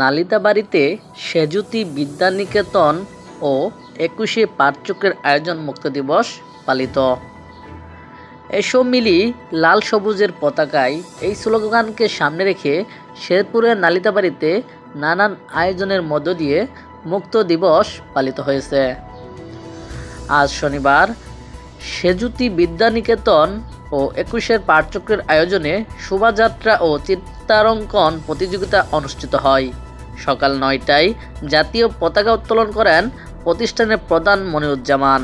নালিতাবাড়ীতে সেঁজুতি বিদ্যানিকেতন ও 21শে পাঠচক্রের আয়োজন মুক্ত দিবস পালিত। এসব মিলি লাল সবুজের পতাকায় এই স্লোগানকে সামনে রেখে শেরপুরের নালিতাবাড়ীতে নানান আয়োজনের মধ্য দিয়ে মুক্ত দিবস পালিত হয়েছে। আজ শনিবার সেঁজুতি বিদ্যানিকেতন ও 21শে পাঠচক্রের আয়োজনে শোভাযাত্রা ও চিত্রাঙ্কন প্রতিযোগিতা অনুষ্ঠিত হয়। সকাল 9টায় জাতীয় পতাকা উত্তোলন করেন প্রতিষ্ঠানের প্রধান মনিরুজ্জামান।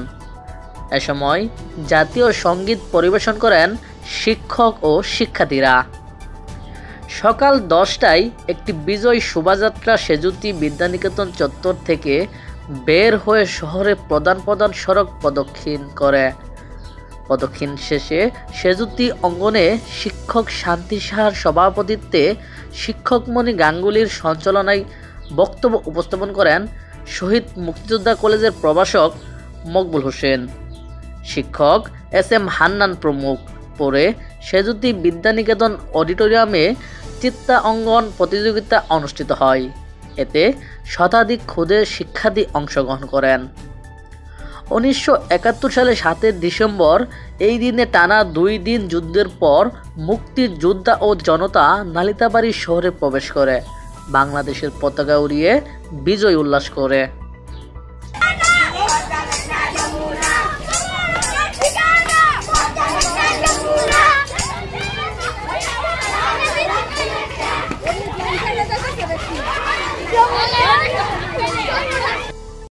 এ সময় জাতীয় সঙ্গীত পরিবেশন করেন শিক্ষক ও শিক্ষার্থীরা। সকাল 10টায় একটি বিজয় শোভাযাত্রা সেঁজুতি বিদ্যানিকেতন চত্বর থেকে বের হয়ে শহরের প্রধান সড়ক প্রদক্ষিণ শেষে সেঁজুতি অঙ্গনে শিক্ষক শান্তি সাহার সভাপতিত্বে শিক্ষকমণি গাঙ্গুলির সঞ্চালনায় বক্তব্য উপস্থাপন করেন শহীদ মুক্তিযোদ্ধা কলেজের প্রভাষক মকবুল হোসেন, শিক্ষক SM হান্নান প্রমুখ। পরে সেঁজুতি বিদ্যানিকেতন অডিটোরিয়ামে চিত্রাঙ্কন প্রতিযোগিতা অনুষ্ঠিত হয়। এতে শতাধিক ক্ষুদে শিক্ষার্থী অংশগ্রহণ করেন। 1971 সালে 7 ডিসেম্বর এই দিনে টানা 2 দিন যুদ্ধের পর মুক্তিযোদ্ধা ও জনতা নালিতাবাড়ী শহরে প্রবেশ করে বাংলাদেশের পতাকা উড়িয়ে বিজয় উল্লাস করে।